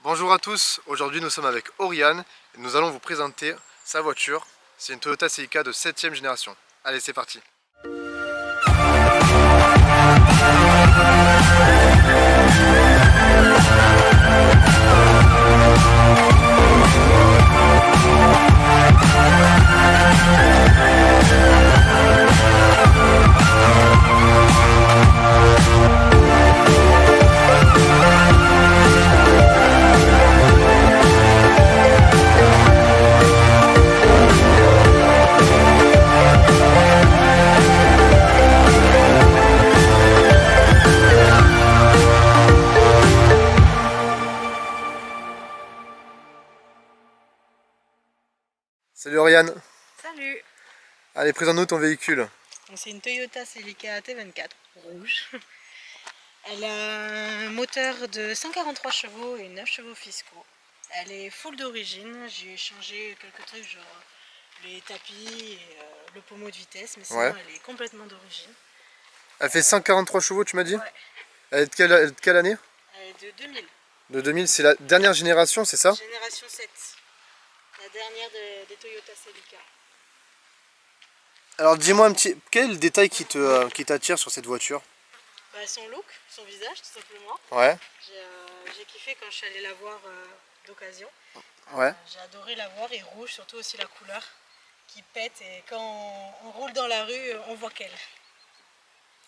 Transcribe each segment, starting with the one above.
Bonjour à tous, aujourd'hui nous sommes avec Oriane et nous allons vous présenter sa voiture. C'est une Toyota Celica de 7ème génération. Allez, c'est parti. Salut Oriane. Salut. Allez, présente-nous ton véhicule. C'est une Toyota Celica T24 rouge. Elle a un moteur de 143 chevaux et 9 chevaux fiscaux. Elle est full d'origine. J'ai changé quelques trucs, genre les tapis et le pommeau de vitesse, mais sinon elle est complètement d'origine. Elle fait 143 chevaux, tu m'as dit? Ouais. Elle est de quelle année? Elle est de 2000. De 2000, c'est la dernière génération, c'est ça? Génération 7. La dernière des Toyota Celica. Alors dis-moi un petit, quel est le détail qui t'attire sur cette voiture? Son look, son visage tout simplement. Ouais. J'ai kiffé quand je suis allée la voir d'occasion. Ouais. J'ai adoré la voir et rouge, surtout aussi la couleur qui pète et quand on roule dans la rue, on voit qu'elle.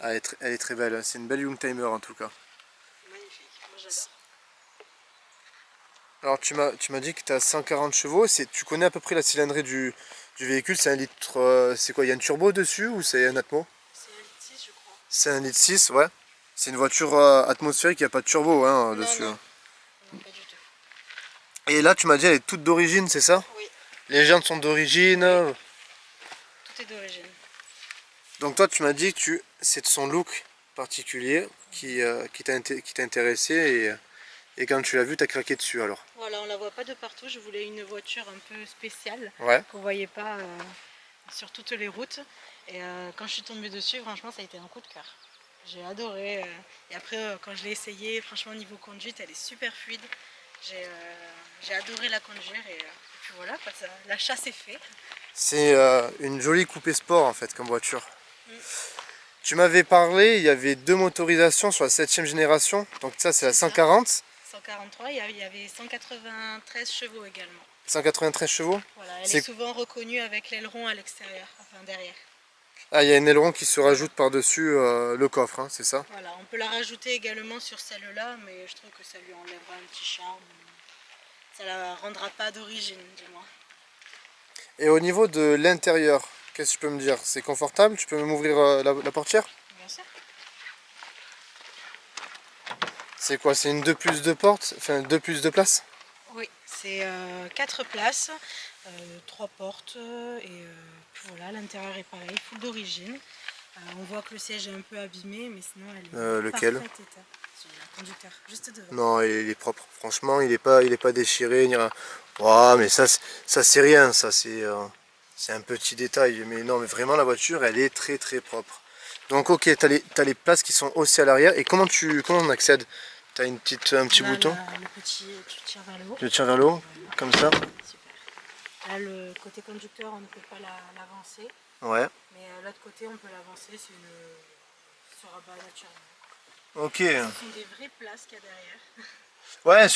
Ah, elle est très belle, c'est une belle Youngtimer en tout cas. Magnifique, moi j'adore. Alors tu m'as dit que tu as 140 chevaux, tu connais à peu près la cylindrée du véhicule, c'est un litre, c'est quoi, il y a une turbo dessus ou c'est un atmo? C'est un litre 6 je crois. C'est un litre 6, ouais. C'est une voiture atmosphérique, il n'y a pas de turbo hein, dessus. Non, pas du tout. Et là tu m'as dit elle est toute d'origine, c'est ça? Oui. Les jantes sont d'origine. Oui. Tout est d'origine. Donc toi tu m'as dit que c'est son look particulier qui t'a intéressé et quand tu l'as vu, tu as craqué dessus alors. Voilà, on la voit pas de partout, je voulais une voiture un peu spéciale, qu'on ne voyait pas sur toutes les routes. Et quand je suis tombée dessus, franchement ça a été un coup de cœur. J'ai adoré. Et après quand je l'ai essayé, franchement niveau conduite, elle est super fluide. J'ai adoré la conduire et puis voilà, l'achat c'est fait. C'est une jolie coupé sport en fait comme voiture. Tu m'avais parlé, il y avait deux motorisations sur la 7ème génération, donc ça c'est la 140. 143, il y avait 193 chevaux également. 193 chevaux. Voilà, elle est souvent reconnue avec l'aileron à l'extérieur, enfin derrière. Ah, il y a un aileron qui se rajoute par-dessus le coffre, hein, c'est ça? Voilà, on peut la rajouter également sur celle-là, mais je trouve que ça lui enlèvera un petit charme. Ça la rendra pas d'origine, du moins. Et au niveau de l'intérieur, qu'est-ce que tu peux me dire? C'est confortable? Tu peux m'ouvrir la portière? Bien sûr. C'est quoi? C'est une 2+2 portes? Enfin 2+2 places? Oui, c'est 4 places, 3 portes et puis voilà, l'intérieur est pareil, full d'origine. On voit que le siège est un peu abîmé, mais sinon elle est lequel? parfaite état. Sur le conducteur, juste devant. Non, il est propre. Franchement, il est pas déchiré ni rien. Oh, mais ça c'est rien, ça c'est un petit détail. Mais non, mais vraiment la voiture, elle est très très propre. Donc ok, t'as les places qui sont aussi à l'arrière. Et comment on accède? T'as un petit bouton? Le petit, tu tires vers le haut. Je tire vers le haut, comme ça. Super. Là, le côté conducteur, on ne peut pas l'avancer. Ouais. Mais l'autre côté, on peut l'avancer, c'est sur rabat naturellement. Ok. Ce sont des vraies places qu'il y a derrière. Ouais,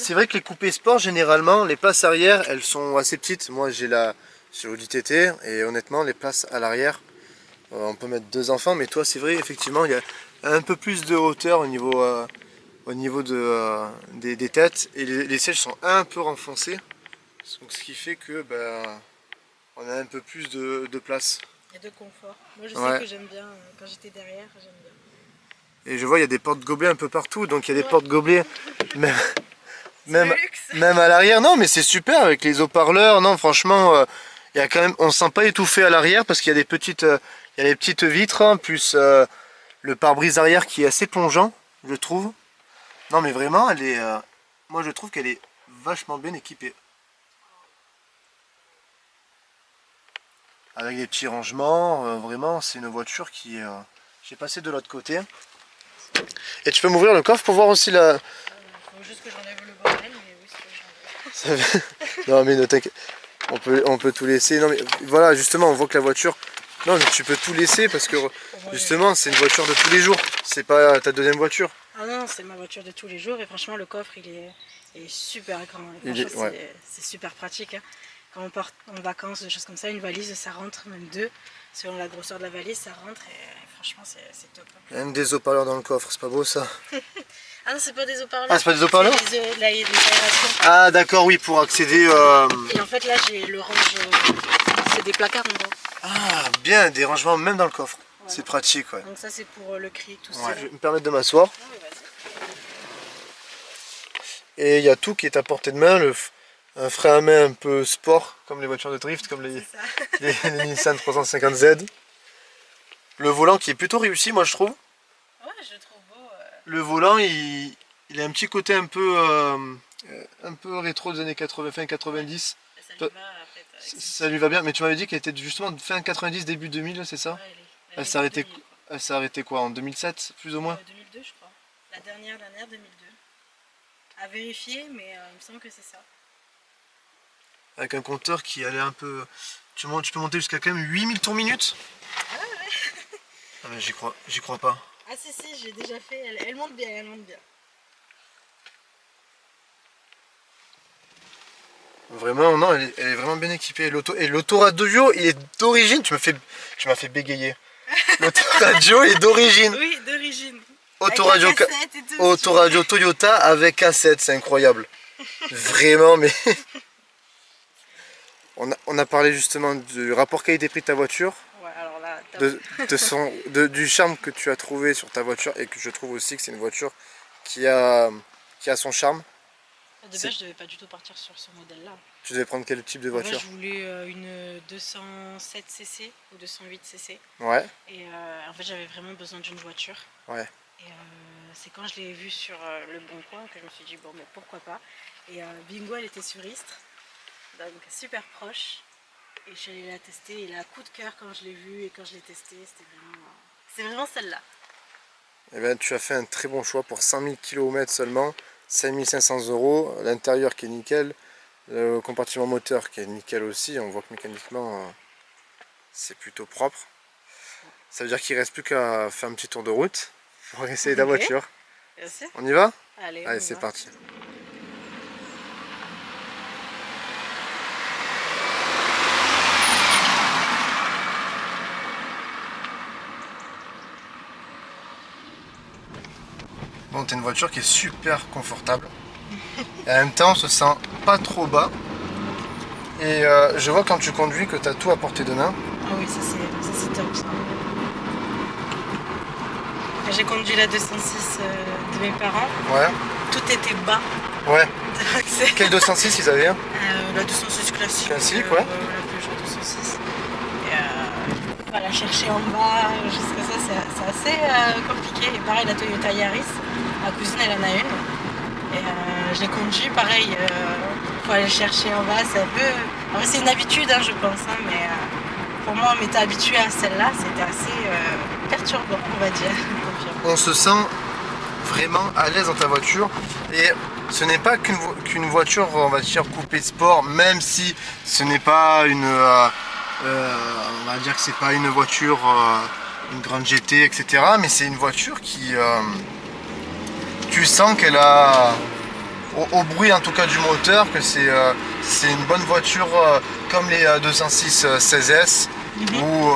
c'est vrai que les coupés sport, généralement, les places arrière, elles sont assez petites. Moi, j'ai l'Audi TT et honnêtement, les places à l'arrière, on peut mettre deux enfants. Mais toi, c'est vrai, effectivement, il y a un peu plus de hauteur au niveau des têtes. Et les sièges sont un peu renfoncés. Donc, ce qui fait que on a un peu plus de place. Et de confort. Moi, je sais que j'aime bien, quand j'étais derrière, j'aime bien. Et je vois, il y a des portes gobelets un peu partout. Donc, il y a des portes gobelets même à l'arrière. Non, mais c'est super avec les haut-parleurs. Non, franchement, il y a quand même, on ne se sent pas étouffé à l'arrière parce qu'il y a des petites, vitres, hein, plus le pare-brise arrière qui est assez plongeant, je trouve. Non, mais vraiment, moi je trouve qu'elle est vachement bien équipée. Avec des petits rangements, vraiment, c'est une voiture qui est... J'ai passé de l'autre côté. Et tu peux m'ouvrir le coffre pour voir aussi la... faut juste que j'enlève le bordel, mais oui, c'est que j'enlève. Non mais ne t'inquiète, on peut tout laisser. Non mais voilà, justement, on voit que la voiture... Non mais tu peux tout laisser parce que justement c'est une voiture de tous les jours, c'est pas ta deuxième voiture. Ah non, c'est ma voiture de tous les jours et franchement le coffre il est super grand. C'est super pratique. Hein. Quand on part en vacances, des choses comme ça, une valise ça rentre, même deux, selon la grosseur de la valise ça rentre et franchement c'est top. Il y a même des haut-parleurs dans le coffre, c'est pas beau ça? Ah non, c'est pas des haut-parleurs. Ah, c'est pas des haut-parleurs? C'est des aérations. Ah d'accord, oui, pour accéder... Et en fait là j'ai le range, c'est des placards en bas. Ah bien, des rangements même dans le coffre. Voilà. C'est pratique, ouais. Donc ça c'est pour le cri, tout ça. Je vais me permettre de m'asseoir. Ah, oui, et il y a tout qui est à portée de main, un frein à main un peu sport, comme les voitures de drift, comme les Nissan 350Z. Le volant qui est plutôt réussi, moi je trouve. Ouais, je le trouve beau. Le volant, il a un petit côté un peu rétro des années 80, fin 90. Ça lui va bien, mais tu m'avais dit qu'elle était justement fin 90, début 2000, c'est ça? Ouais, elle s'est arrêtée quoi, en 2007, plus ou moins? 2002 je crois. La dernière 2002. À vérifier, mais il me semble que c'est ça. Avec un compteur qui allait un peu... Tu peux monter jusqu'à quand même 8000 tours minute? Ah ouais. Ah mais j'y crois pas. Ah si, j'ai déjà fait, elle monte bien, elle monte bien. Vraiment, non, elle est vraiment bien équipée. Et l'autoradio, il est d'origine. Tu m'as fait bégayer. L'autoradio est d'origine. Oui, d'origine. Autoradio Toyota avec cassette, c'est incroyable. Vraiment, mais... on a parlé justement du rapport qualité-prix de ta voiture. Ouais, alors là, du charme que tu as trouvé sur ta voiture et que je trouve aussi que c'est une voiture qui a son charme. De base, je devais pas du tout partir sur ce modèle-là. Tu devais prendre quel type de voiture? Je voulais une 207cc ou 208cc. Ouais. Et en fait, j'avais vraiment besoin d'une voiture. Ouais. Et c'est quand je l'ai vue sur le Bon Coin que je me suis dit, bon, mais pourquoi pas. Et bingo, elle était sur Istres, donc super proche. Et je suis allée la tester. Et là, coup de cœur quand je l'ai vue et quand je l'ai testée, c'est vraiment celle-là. Eh bien, tu as fait un très bon choix pour 100 000 km seulement. 5500 €, l'intérieur qui est nickel, le compartiment moteur qui est nickel aussi, on voit que mécaniquement c'est plutôt propre. Ça veut dire qu'il ne reste plus qu'à faire un petit tour de route pour essayer la voiture. Merci. On y va? Allez, c'est parti. Bon, t'as une voiture qui est super confortable. Et en même temps, on se sent pas trop bas. Et je vois quand tu conduis que tu as tout à portée de main. Ah oui, ça c'est top ça. J'ai conduit la 206 de mes parents. Ouais. Tout était bas. Ouais. Quel 206 ils avaient? La 206 classique. Classique, ouais. La Peugeot 206. Et la chercher en bas, jusqu'à ça, c'est assez compliqué. Et pareil, la Toyota Yaris, ma cousine elle en a une. Et je l'ai conduit, pareil, il faut aller chercher en bas, c'est un peu... En vrai, c'est une habitude, hein, je pense, hein, mais pour moi, on m'était habitué à celle-là, c'était assez perturbant, on va dire. On se sent vraiment à l'aise dans ta voiture, et ce n'est pas qu'une voiture, on va dire, coupée sport, même si ce n'est pas une... on va dire que c'est pas une voiture, une grande GT, etc. Mais c'est une voiture qui... tu sens qu'elle a... Au bruit en tout cas du moteur, que c'est une bonne voiture comme les 206 16S, où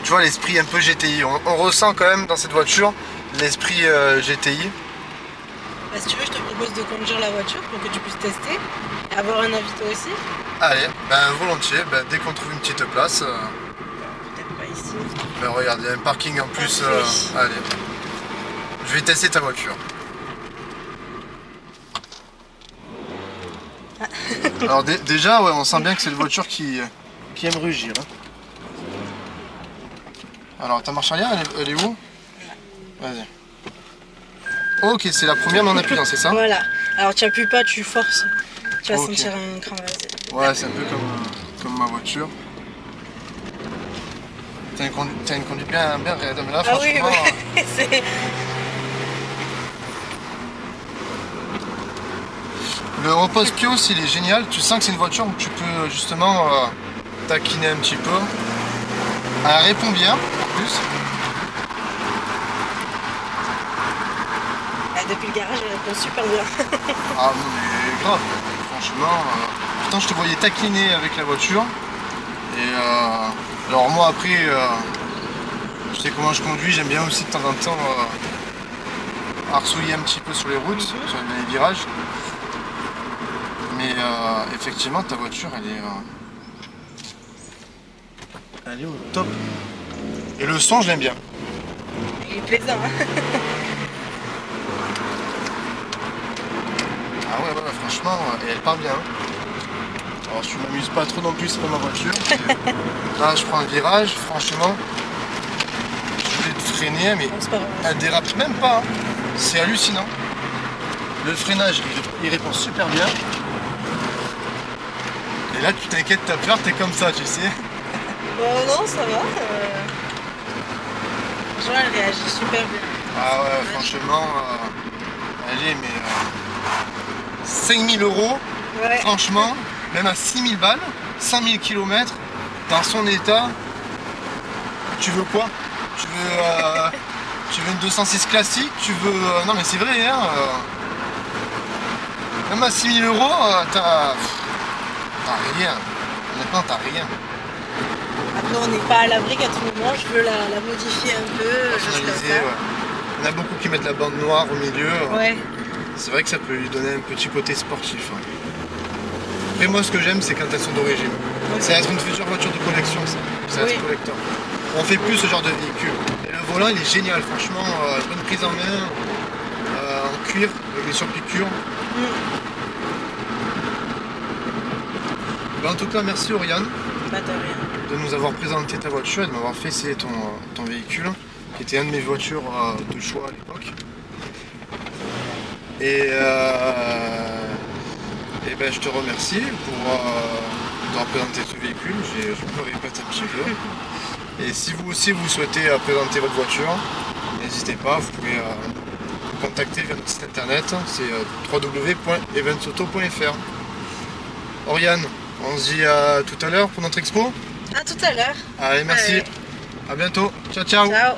tu vois l'esprit un peu GTI. On ressent quand même dans cette voiture l'esprit GTI. Bah, si tu veux, je te propose de conduire la voiture pour que tu puisses tester et avoir un avis toi aussi. Allez, ben, volontiers, ben, dès qu'on trouve une petite place. Peut-être pas ici. Ben, regarde, il y a un parking en plus. Allez, je vais tester ta voiture. Alors déjà, ouais, on sent bien que c'est une voiture qui aime rugir. Hein. Alors, ta marche arrière, elle est où? Vas-y. Ok, c'est la première mais en appuyant, c'est ça? Voilà. Alors tu appuies pas, tu forces. Tu vas sentir un cran. Ouais, c'est un peu comme ma voiture. T'as une conduite bien raide, mais là, franchement... Oui, ouais. Le repose-pied aussi, il est génial. Tu sens que c'est une voiture où tu peux justement taquiner un petit peu. Elle répond bien, en plus. Depuis le garage, elle répond super bien. Ah non mais grave, franchement. Pourtant je te voyais taquiner avec la voiture. Et alors moi après, je sais comment je conduis, j'aime bien aussi de temps en temps arsouiller un petit peu sur les routes, sur les virages. Mais effectivement ta voiture elle est au top. Et le son je l'aime bien. Il est plaisant. Hein. Ah ouais, franchement, et elle part bien. Alors je m'amuse pas trop non plus sur ma voiture. Là je prends un virage, franchement. Je voulais te freiner mais elle dérape même pas. Hein. C'est hallucinant. Le freinage il répond super bien. Et là tu t'inquiètes, t'as peur, t'es comme ça, tu sais. Non, ça va. Franchement, elle réagit super bien. Ah ouais, franchement, elle est mais 5000 €, ouais. Franchement, même à 6000 balles, 5000 km, dans son état, tu veux quoi? Tu veux une 206 classique? Tu veux... non mais c'est vrai, hein, même à 6000 €, t'as rien. Honnêtement, t'as rien. Après, on n'est pas à l'abri qu'à tout moment, je veux la modifier un peu. Personnaliser, ouais. Il y en a beaucoup qui mettent la bande noire au milieu. Ouais. C'est vrai que ça peut lui donner un petit côté sportif. Hein. Après moi ce que j'aime c'est quand elles sont d'origine. Okay. Ça va être une future voiture de collection ça. Ça va être collector. On fait plus ce genre de véhicule. Et le volant il est génial franchement, bonne prise en main, en cuir, avec des surpiqûres. En tout cas merci Oriane de nous avoir présenté ta voiture et de m'avoir fait essayer ton véhicule, qui était un de mes voitures de choix à l'époque. Et ben, je te remercie pour d'avoir présenté ce véhicule, je me répète un petit peu. Et si vous aussi vous souhaitez présenter votre voiture, n'hésitez pas, vous pouvez nous contacter via notre site internet, c'est www.eventsauto.fr. Oriane, on se dit à tout à l'heure pour notre expo. À tout à l'heure. Allez, merci. Allez. À bientôt. Ciao, ciao. Ciao.